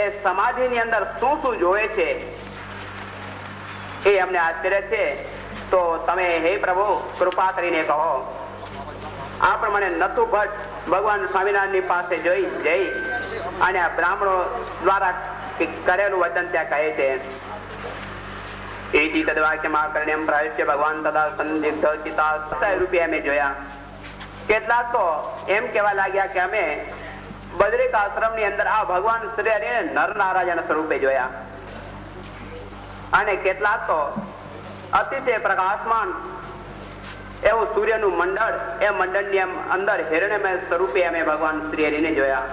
એ સમાધિની અંદર શું શું જોવે છે એ અમને આશ્ચર્ય છે. તો તમે હે પ્રભુ કૃપા કરીને કહો. આ પ્રમાણે નતુ ભટ્ટ ભગવાન સ્વામિનારાયણની પાસે જઈ અને આ બ્રાહ્મણો દ્વારા કરેલું વચન ત્યાં કહે છે. એથી તદવાક્યમાં કરણ્યમ પ્રાયશ્ય ભગવાન તથા સંદિગ્ધ ચિતા 70 રૂપિયા અમે જોયા. કેટલાક તો એમ કહેવા લાગ્યા કે અમે બદ્રિક આશ્રમ ની અંદર આ ભગવાન શ્રી હરિને નર નારાયણ સ્વરૂપે જોયા. અને કેટલાક તો અતિશય પ્રકાશમાન એવું સૂર્યનું મંડળ, એ મંડળની અંદર હિરણ્યમય સ્વરૂપે અમે ભગવાન શ્રી હરિને જોયા.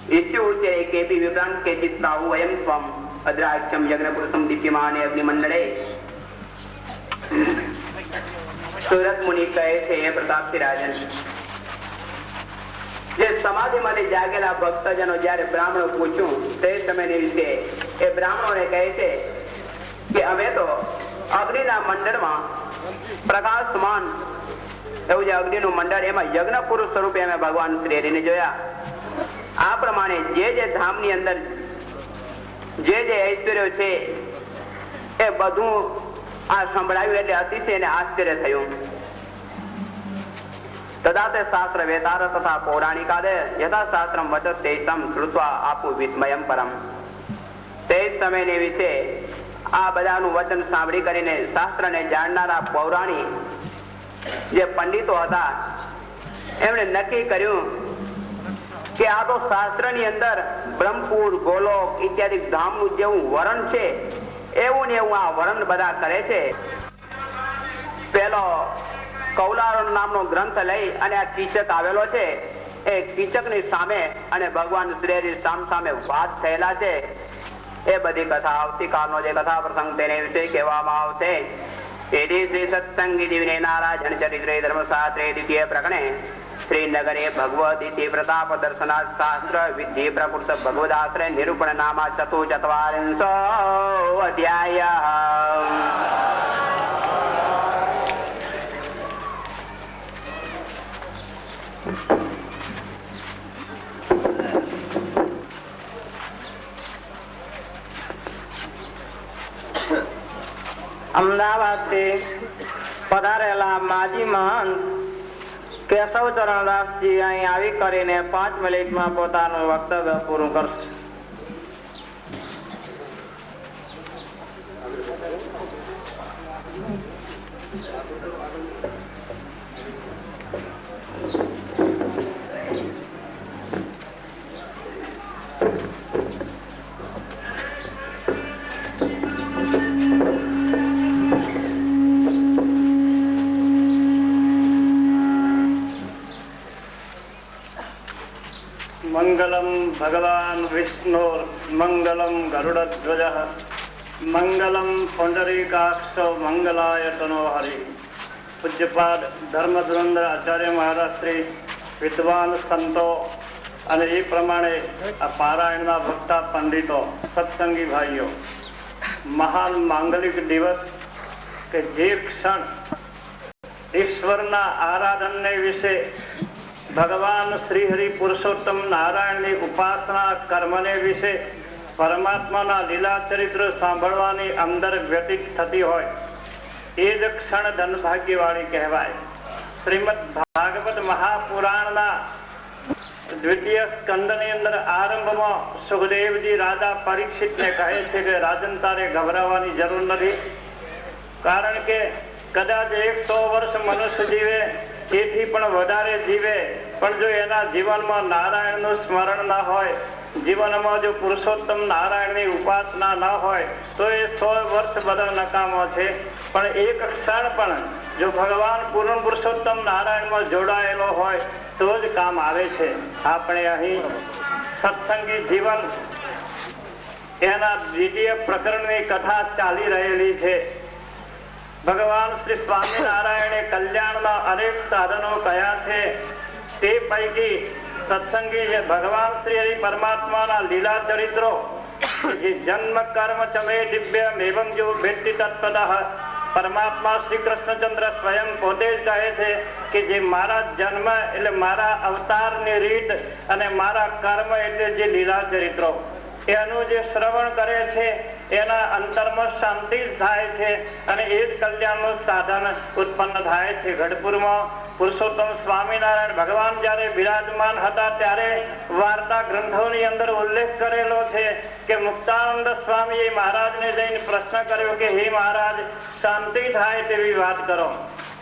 इत्युच्चे केपि विभ्रांत के चित्राहु वयं त्वम् अद्राक्षं यज्ञपुरुषं दीप्यमाने अग्निमंडले. सूरत मुनि કહે છે હે પ્રતાપસિંહ રાજન, જે સમાધિમાંથી જાગેલા ભક્તજનો જ્યારે બ્રાહ્મણો પૂછ્યું તે સમયની વિશે એ બ્રાહ્મણોને કહે છે કે અમે તો અગ્નિના મંડળમાં પ્રકાશમાન એવું જે અગ્નિનું મંડળ એમાં યજ્ઞ પુરુષ સ્વરૂપે અમે ભગવાન શ્રી હરિને જોયા. આ પ્રમાણે જે ધામની અંદર જે ઐશ્વર્ય છે એ બધું આ સંભળાવ્યું એટલે અતિશય એને આશ્ચર્ય થયું. તદા તે શાસ્ત્ર વેતાર તથા પૌરાણિકાદે યથા શાસ્ત્રમ વચત તેમ શ્રુત્વા આપુ વિસ્મયમ પરમ. તે સમયની વિશે આ બધાનું વચન સાંભળી કરીને શાસ્ત્રને જાણનારા પૌરાણિક જે પંડિતો હતા એમણે નક્કી કર્યું કે આ તો શાસ્ત્ર ની અંદર બ્રહ્મપુર, ગોલોક ઇત્યાદિ ધામનું જેવું વર્ણન છે એવું ને એવું આ વર્ણન બધા કરે છે. પેલો કૌલાર નામનો ગ્રંથ લઈ અને આ કીચક આવેલો છે. એ કીચક ની સામે અને ભગવાન શ્રી હરિ સામે વાત થયેલા છે. એ બધી કથા આવતીકાલનો જે કથા પ્રસંગ તેને વિશે કહેવામાં આવશે. એથી શ્રી સત્સંગી દિવ્ય નારાયણ ચરિત્રે ધર્મશાસ્ત્રે દ્વિતીય પ્રકરણે श्रीनगरे भगवती प्रताप दर्शनाथ शास्त्र विधि प्रकृत भगवदाश्रय निरूपण नामा 44 अध्याय. અમદાવાદ થી પધારેલા માજી મહંત કેશવ ચરણદાસજી અહીં આવી કરીને 5 મિનિટમાં પોતાનું વક્તવ્ય પૂરું કરશે. मंगलम भगवान विष्णु मंगलम गरुड़ध्वज मंगलम पुंडरीकाक्ष मंगलाय तनो हरि. पूज्यपाद धर्मधुरंधर आचार्य महाराज श्री विद्वान संतो અને એ પ્રમાણે આ પારાયણના ભક્તા પંડિતો સત્સંગી ભાઈઓ, મહાન માંગલિક દિવસ કે જે ક્ષણ ઈશ્વરના આરાધનને વિશે ભગવાન શ્રી હરિ પુરુષોત્તમ નારાયણની ઉપાસના કર્મને વિશે પરમાત્માના લીલા ચરિત્ર સાંભળવાની અંદર વ્યતીત થતી હોય એ જ ક્ષણ ધનભાગ્યવાળી કહેવાય. શ્રીમદ ભાગવત મહાપુરાણના દ્વિતીય સ્કંદની અંદર આરંભમાં સુખદેવજી રાજા પરીક્ષિતને કહે છે કે રાજન તારે ગભરાવાની જરૂર નથી, કારણ કે કદાચ 100 વર્ષ મનુષ્ય જીવે એથી પણ વધારે જીવે, પણ જો એના જીવનમાં નારાયણનું સ્મરણ ના હોય, જીવનમાં જો પુરુષોત્તમ નારાયણની ઉપાસના ન હોય તો એ 100 વર્ષ બધા નકામો છે. પણ એક ક્ષણ પણ જો ભગવાન પૂર્ણ પુરુષોત્તમ નારાયણમાં જોડાયેલો હોય તો જ કામ આવે છે. આપણે અહીં સત્સંગી જીવન એના દ્વિતીય પ્રકરણની કથા ચાલી રહેલી છે. ભગવાન શ્રી સ્વામિનારાયણે કલ્યાણના અનેક સાધનો કયા છે તે પૈકી સત્સંગી છે ભગવાન શ્રી હરિ પરમાત્માના લીલા ચરિત્રો જે જન્મ કર્મ ચમે દિવ્ય એવં જો ભેટી તત્પદઃ પરમાત્મા શ્રી કૃષ્ણચંદ્ર સ્વયં પોતે જ કહે છે કે જે મારા જન્મ એટલે મારા અવતારની રીત અને મારા કર્મ એટલે જે લીલા ચરિત્રો એનું જે શ્રવણ કરે છે એના અંતરમાં શાંતિ થાય છે અને એ જ કલ્યાણનું સાધન ઉત્પન્ન થાય છે. ગઢપુરમાં પુરુષોત્તમ સ્વામિનારાયણ ભગવાન જયારે બિરાજમાન હતા ત્યારે વાર્તા ગ્રંથોની અંદર ઉલ્લેખ કરેલો છે કે મુક્તાનંદ સ્વામીએ મહારાજને જઈને પ્રશ્ન કર્યો કે હે મહારાજ, શાંતિ થાય તેવી વાત કરો.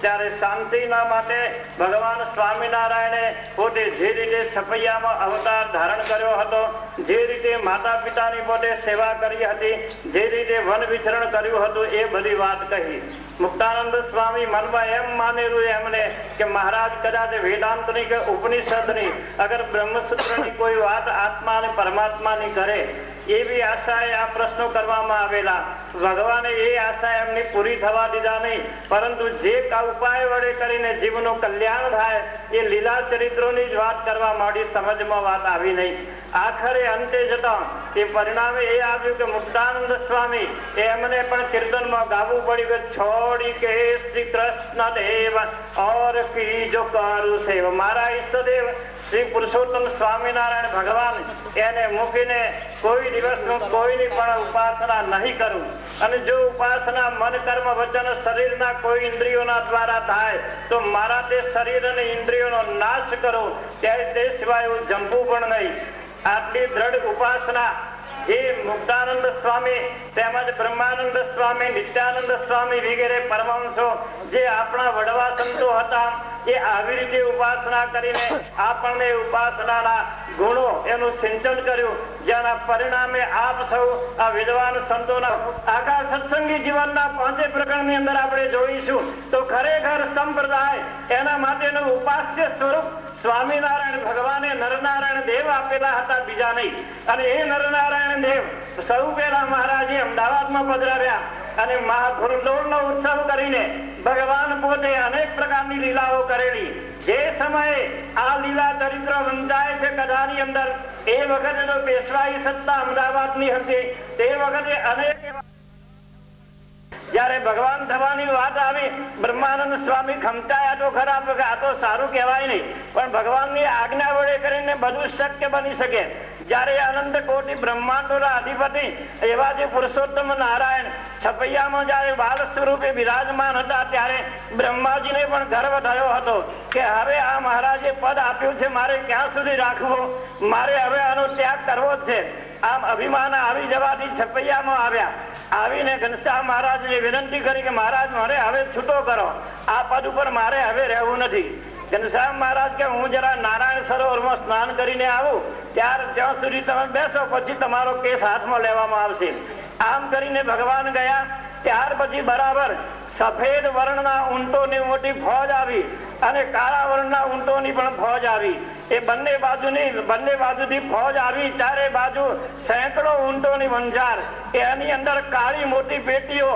ત્યારે શાંતિના માટે ભગવાન સ્વામિનારાયણે પોતે જે રીતે છપૈયામાં અવતાર ધારણ કર્યો હતો, જે રીતે માતા પિતાની પોતે સેવા કરી હતી, જે રીતે વન વિચરણ કર્યું હતું, એ બધી વાત કહી. મુક્તાનંદ સ્વામી મનમાં એમ માનેલું એમને કે મહારાજ કદાચ વેદાંતની કે ઉપનિષદની અગર બ્રહ્મસૂત્રની કોઈ વાત આત્મા અને પરમાત્માની કરે એવી આશાએ આ પ્રશ્નો કરવામાં આવેલા. ભગવાને એ આશા એમની પૂરી થવા દીધા નહીં, પરંતુ જે ઉપાય વડે કરીને જીવનું કલ્યાણ થાય એ લીલા ચરિત્રોની જ વાત કરવા માંડી. સમજમાં વાત આવી નહીં. આખરે અંતે જતા એ પરિણામે એ આવ્યું કે મુક્તાનંદ સ્વામી એમને પણ કીર્તનમાં ગાવું પડ્યું કે છોડી કે શ્રી કૃષ્ણ દેવ ઓર કીજો કરું સેવ. મારા ઈષ્ટદેવ શ્રી પુરુષોત્તમ સ્વામિનારાયણ ભગવાન એને મૂકીને કોઈ દિવસ હું કોઈની પણ ઉપાસના નહીં કરું. અને જો ઉપાસના મન કર્મ વચન શરીરના કોઈ ઇન્દ્રિયોના દ્વારા થાય તો મારા તે શરીર અને ઇન્દ્રિયોનો નાશ કરો, ત્યારે તે સિવાય હું જંપું પણ નહીં. આટલી દ્રઢ ઉપાસના જે મુક્તાનંદ સ્વામી તેમજ બ્રહ્માનંદ સ્વામી, નિત્યાનંદ સ્વામી વગેરે પરમહંસો જે આપણા વડવા સંતો હતા એ આવી રીતે ઉપાસના કરીને આપણને ઉપાસનાના ગુણો એનું સિંચન કર્યું, જેના પરિણામે આપ સૌ આ વિદ્વાન સંતોના આખા સત્સંગી જીવનના 5 પ્રકરણની અંદર આપણે જોઈશું તો ખરેખર સંપ્રદાય એના માટેનું ઉપાસ્ય સ્વરૂપ સ્વામિનારાયણ ભગવાને નરનારાયણ દેવ આપેલા હતા, બીજા નહીં. અને એ નરનારાયણ દેવ સૌ પહેલા મહારાજે અમદાવાદમાં પધરાવ્યા અને મહાધુરડોળનો ઉત્સવ કરીને ભગવાન પોતે અનેક પ્રકારની લીલાઓ કરેલી. જે સમયે આ લીલા ચરિત્ર વંચાય છે કથાની અંદર, એ વખતે તો પેશવાઈ સત્તા અમદાવાદની હતી. તે વખતે અનેક જયારે ભગવાન થવાની વાત આવી બ્રહ્માનંદ સ્વામી ખમચાયા તો ખરા, આ તો સારું કહેવાય નહીં, પણ ભગવાનની આજ્ઞા વડે કરીને બધું શક્ય બની શકે. જયારે અનંત કોટી બ્રહ્માંડોના અધિપતિ એવા જે પુરુષોત્તમ નારાયણ છપૈયામાં જયારે બાલ સ્વરૂપે બિરાજમાન હતા ત્યારે બ્રહ્માજીને પણ ગર્વ થયો હતો કે હવે આ મહારાજે પદ આપ્યું છે, મારે ક્યાં સુધી રાખવું, મારે હવે આનો ત્યાગ કરવો જ છે. આમ અભિમાન આવી જવાથી છપૈયામાં આવ્યા. આવીને ઘનશ્યામ મહારાજને વિનંતી કરી કે મહારાજ મારે હવે છૂટો કરો, આ પદ ઉપર મારે હવે રહેવું નથી. ઘનશ્યામ મહારાજ કે હું જરા નારાયણ સરોવરમાં સ્નાન કરીને આવું, ત્યાં સુધી તમે બેસો, પછી તમારો કેસ હાથમાં લેવામાં આવશે. આમ કરીને ભગવાન ગયા. ત્યાર પછી બરાબર સફેદ વર્ણના ઊંટોની મોટી ફોજ આવી અને કાળા વર્ણના ઊંટોની પણ ફોજ આવી. એ બંને બાજુથી ફોજ આવી. ચારે બાજુ સેંકડો ઊંટોની વંજાર, એની અંદર કાળી મોટી પેટીઓ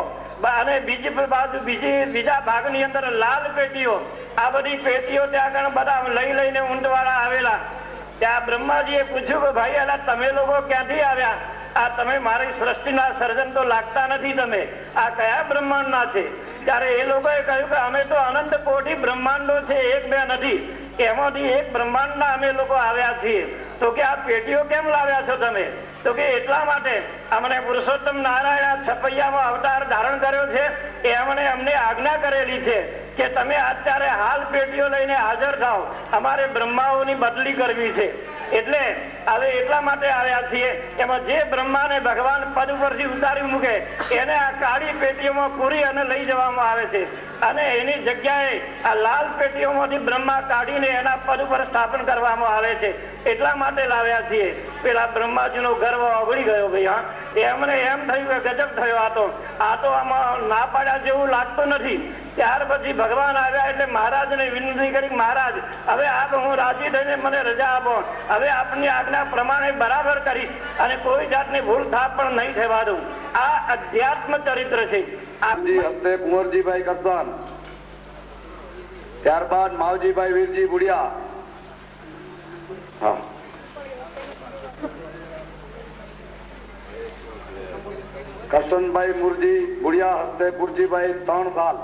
અને બીજા ભાગની અંદર લાલ પેટીઓ. આ બધી પેટીઓ ત્યાં આગળ બધા લઈને ઊંટવાળા આવેલા. ત્યાં બ્રહ્માજીએ પૂછ્યું કે ભાઈ અલા તમે લોકો ક્યાંથી આવ્યા? આ તમે મારી સૃષ્ટિના સર્જન તો લાગતા નથી, તમે આ કયા બ્રહ્માંડના છે? ત્યારે એ લોકોએ કહ્યું કે અમે તો અનંત કોટી બ્રહ્માંડો છે, 1-2 નથી, એમાંથી એક બ્રહ્માંડના અમે લોકો આવ્યા છીએ. તો કે આ પેટીઓ કેમ લાવ્યા છો તમે? તો કે એટલા માટે અમને પુરુષોત્તમ નારાયણ છપૈયામાં અવતાર ધારણ કર્યો છે, એમણે અમને આજ્ઞા કરેલી છે કે તમે અત્યારે હાલ પેટીઓ લઈને હાજર થાઓ, અમારે બ્રહ્માઓની બદલી કરવી છે. એટલે હવે એટલા માટે આવ્યા છીએ. એમાં જે બ્રહ્માને ભગવાન પદ ઉપરથી ઉતારી મૂકે એને આ કાળી પેટીઓમાં પૂરી અને લઈ જવામાં આવે છે, અને એની જગ્યાએ આ લાલ પેટીઓમાંથી બ્રહ્મા કાઢીને એના પદ ઉપર સ્થાપન કરવામાં આવે છે. એટલા માટે લાવ્યા છીએ. પેલા બ્રહ્માજીનો ગર્વ ઓગળી ગયો ભાઈ. હા, એમને એમ થયું કે ગજબ થયો, આ તો આમાં ના પાડ્યા જેવું લાગતું નથી. ત્યાર પછી ભગવાન આવ્યા એટલે મહારાજને વિનંતી કરી, મહારાજ હવે આપ હું રાજી થઈને મને રજા આપો, હવે આપની આજ્ઞા પ્રમાણે બરાબર કરીશ અને કોઈ જાતની ભૂલ થાપ પણ નહીં થવા દઉં. આ અધ્યાત્મ ચરિત્ર છે. હસ્તે કુંવરજીભાઈ કરતાન, ત્યારબાદ માવજીભાઈ વીરજી બુડિયા. હા કરશનભાઈ મુરજી બુડિયા હસ્તે કુરજીભાઈ 3 સાલ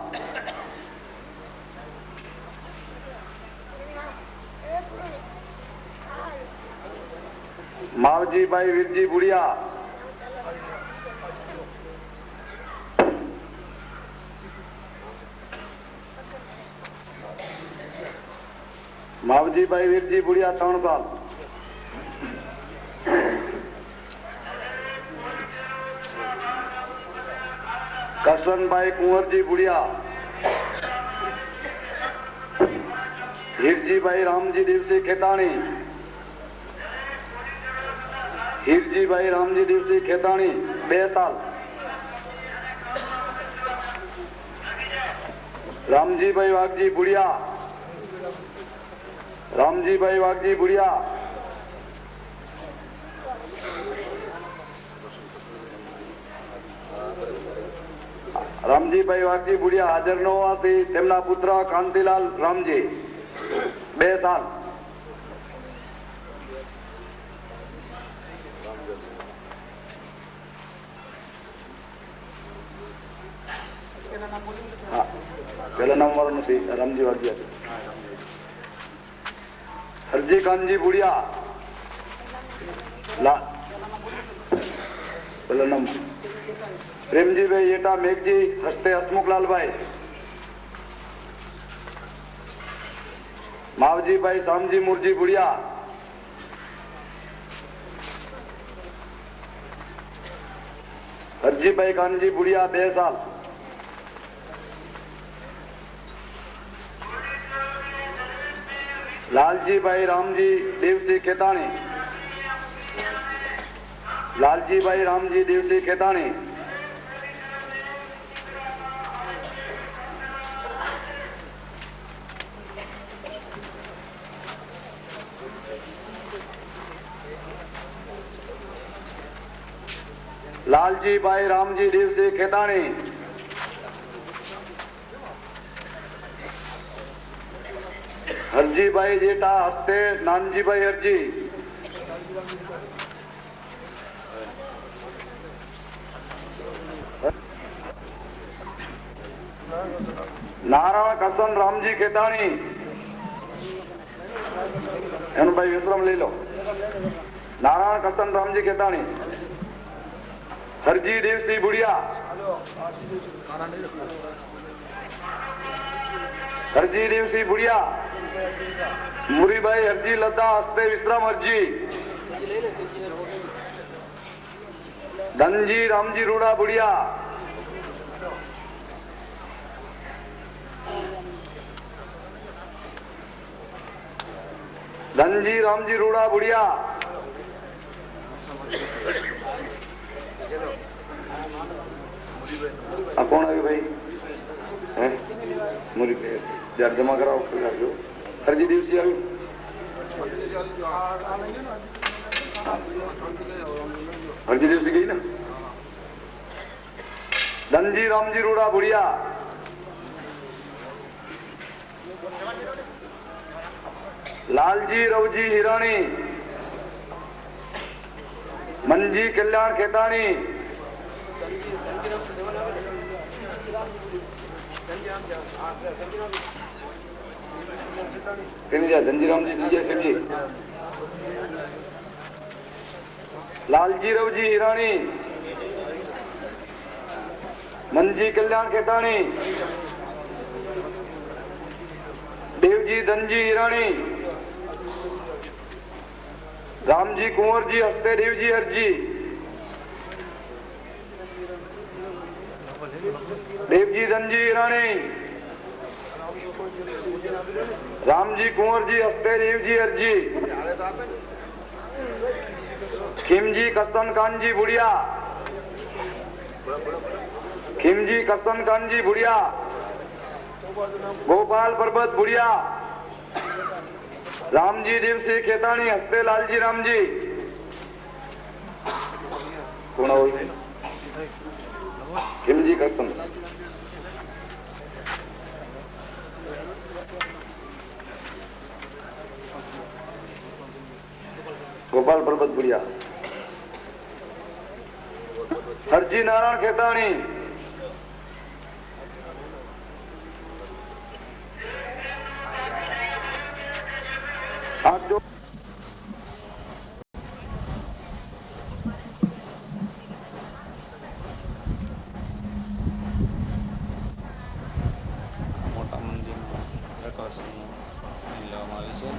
માવજીભાઈ વીરજી બુડિયા માવજીભાઈ વીરજી બુડિયા 3 સાલ કરશનભાઈ કુંવરજી બુડિયા હીરજીભાઈ રામજી દિવસી ખેતાણી હીરજીભાઈ રામજી દિવસી ખેતાણી 2 સાલ રામજીભાઈ વાઘજી બુડિયા રામજીભાઈ વાઘજી બુડિયા રામજીભાઈ વાઘજી બુડિયા હાજર ન હોવાથી તેમના પુત્ર કાંતિલાલ રામજી 2 સાલ પેલા નામ વાળું નથી રામજી વાઘજી હરજી કાનજી બુડિયા પેલા નામ પ્રેમજીભાઈ येटा મેઘજી હસ્તે હસમુખલાલભાઈ માવજીભાઈ શામજી મુરજી બુડિયા હરજીભાઈ કાનજી બુડિયા 2 સાલ લાલજીભાઈ રામજી દેવસી ખેતાણી લાલજીભાઈ રામજી દેવસી ખેતાણી લાલજીભાઈ રામજી દેવસી ખેતાણી હરજીભાઈ જેઠા હસ્તે નાનજીભાઈ હરજી નારાયણ કસન રામજી ખેતાણી એનું ભાઈ વિશ્રામ લઈ લો નારાયણ કસન રામજી ખેતાણી હરજી દેવસી બુડિયા હરજી દેવસી બુડિયા મુરીભાઈ હરજી લતા હસ્તે વિશ્રામ હરજી ધનજી રામજી રૂડા બુડિયા ધનજી રામજી રૂડા બુડિયા આ કોણ આવ્યું ભાઈ હે મુરીભાઈ જરા જમા કરાવો હરજી દિવસી આવ્યું હરજી દિવસી ગઈ ને ધનજી રામજી રૂડા બુડિયા લાલજી રવજી હિરાણી मनजी कल्याण खेताणी धनजीराम जी विजय सिंह जी लालजी रवजी हिराणी मनजी कल्याण खेताणी देवजी धनजी हिराणी रामजी कुंवर जी हस्ते देवजी हरजी देवजी धनजी हिराणी रामजी कुंवर जी हस्ते देवजी हरजी खिमजी कस्तन कानजी बुढ़िया खिमजी कस्तन कानजी बुढ़िया गोपाल पर्वत बुढ़िया रामजी देवसी खेताणी हस्ते लालजी रामजी कोण खिमजी कस्तन गोपाल पर्वत बुढ़िया હરજી નારાયણ ખેતાણી, હાથ જો મોટા મંદિરમાં પ્રકાશનું લેવામાં આવી છે.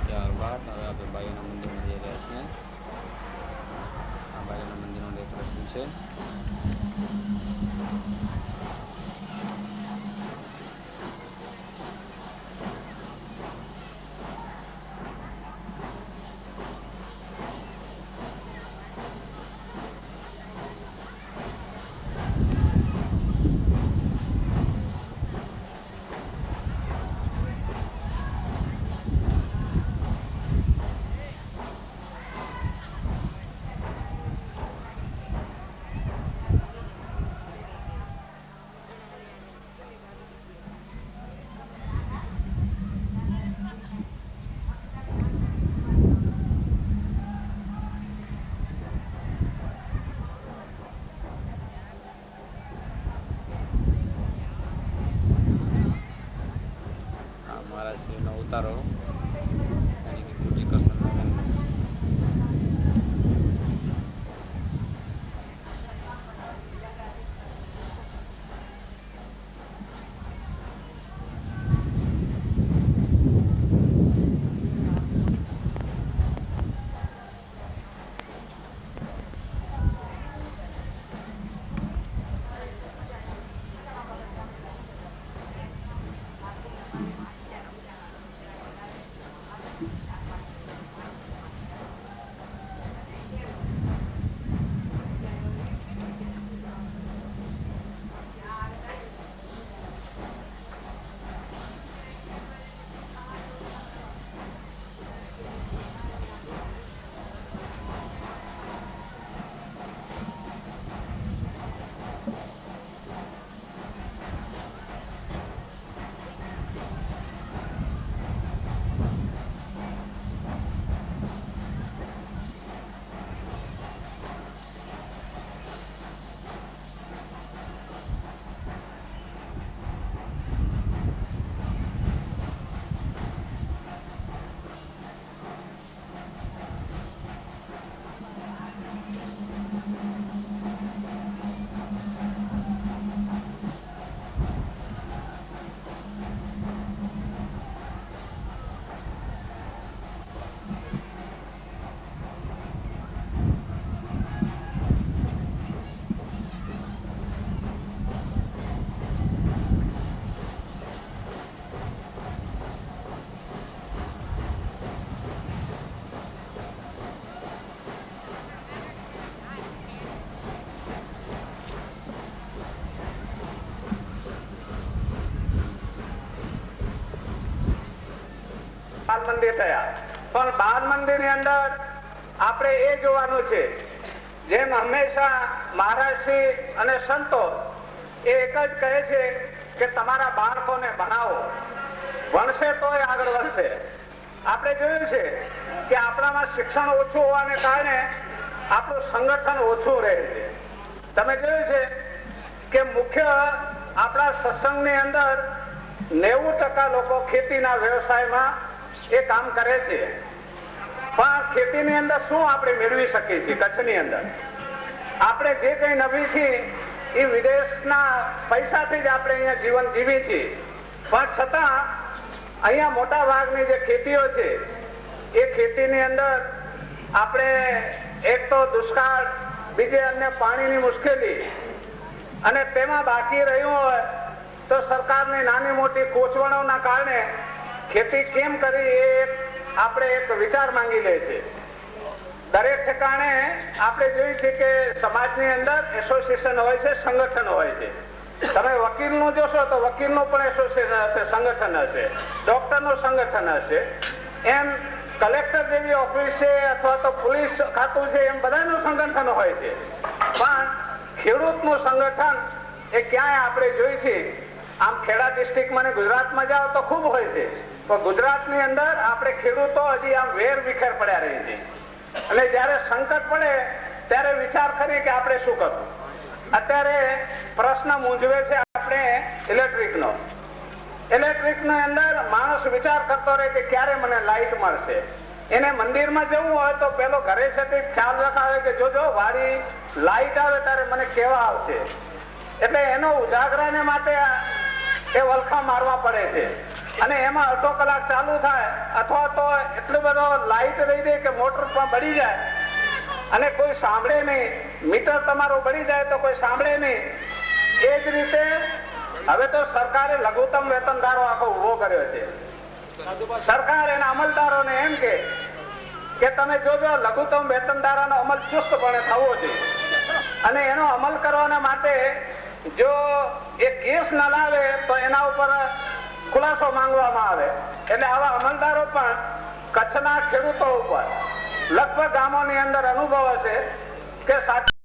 ત્યારબાદ હવે આપણે બાયુના મંદિરમાં જઈ રહ્યા છીએ. આ બાયુના મંદિરનું ડેકોરેશન છે. મારા શ્રીનો ઉતારો यानी कि पूजी करसन બાલ મંદિર થયા. પણ બાલ મંદિર ની અંદર આપણે એ જોવાનું છે, જેમ હંમેશા મહારાજશ્રી અને સંતો એ એક જ કહે છે કે તમારા બાળકોને ભણાવો, ભણશે તોય આગળ વધશે. આપણે જોયું છે કે આપણામાં શિક્ષણ ઓછું હોવાને કારણે આપણું સંગઠન ઓછું રહે છે. તમે જોયું છે કે મુખ્ય આપણા સત્સંગની અંદર 90% લોકો ખેતીના વ્યવસાયમાં એ કામ કરે છે. પણ ખેતીની અંદર શું આપણે મેળવી શકીએ છીએ? કચ્છની અંદર આપણે જે કઈ નવી છીએ એ વિદેશના પૈસાથી જ આપણે અહીંયા જીવન જીવી છીએ. પણ છતાં અહીંયા મોટા ભાગની જે ખેતીઓ છે એ ખેતીની અંદર આપણે એક તો દુષ્કાળ, બીજે અન્ય પાણીની મુશ્કેલી, અને તેમાં બાકી રહ્યું હોય તો સરકારની નાની મોટી કોચવણોના કારણે ખેતી કેમ કરવી એ આપણે એક વિચાર માંગી લે છે. દરેક ઠેકાણે આપણે જોયું છે કે સમાજની અંદર એસોસિએશન હોય છે, સંગઠન હોય છે. તમે વકીલનું જોશો તો વકીલનું પણ એસોસિએશન હશે, સંગઠન હશે, ડોક્ટરનું સંગઠન હશે, એમ કલેક્ટર જેવી ઓફિસ છે અથવા તો પોલીસ ખાતું છે, એમ બધાનું સંગઠન હોય છે. પણ ખેડૂતનું સંગઠન એ ક્યાંય આપણે જોઈ છે. આમ ખેડા ડિસ્ટ્રિક્ટમાં ને ગુજરાતમાં જાઓ તો ખૂબ હોય છે, પણ ગુજરાતની અંદર આપણે ખેડૂતો હજી આમ વેર વિખેર પડ્યા રહી છે. અને જ્યારે સંકટ પડે ત્યારે વિચાર કરીએ કે આપણે શું કરવું. અત્યારે પ્રશ્ન મૂંઝવે છે આપણે ઇલેક્ટ્રિકનો અંદર માણસ વિચાર કરતો રહે કે ક્યારે મને લાઈટ મળશે. એને મંદિરમાં જવું હોય તો પેલો ઘરે છે તે ખ્યાલ રખાવે કે જો વાળી લાઈટ આવે ત્યારે મને કેવા આવશે. એટલે એનો ઉજાગરાને માટે એ વલખા મારવા પડે છે. અને એમાં અડધો કલાક ચાલુ થાય અથવા તો એટલો બધો લાઈટ રહી જાય કે મોટર પણ બળી જાય અને કોઈ સાંભળે નહીં. મીટર તમારું બળી જાય તો કોઈ સાંભળે નહીં. એ જ રીતે હવે તો સરકારે લઘુત્તમ વેતનદારો આખો ઉભો કર્યો છે. સરકાર એના અમલદારોને એમ કે તમે જોજો લઘુત્તમ વેતનદારોનો અમલ ચુસ્તપણે થવો જોઈએ. અને એનો અમલ કરવાના માટે જો એ કેસ ન લાવે તો એના ઉપર ખુલાસો માંગવામાં આવે. એટલે આવા અમલદારો પણ કચ્છના ખેડૂતો ઉપર લગભગ ગામોની અંદર અનુભવ હશે કે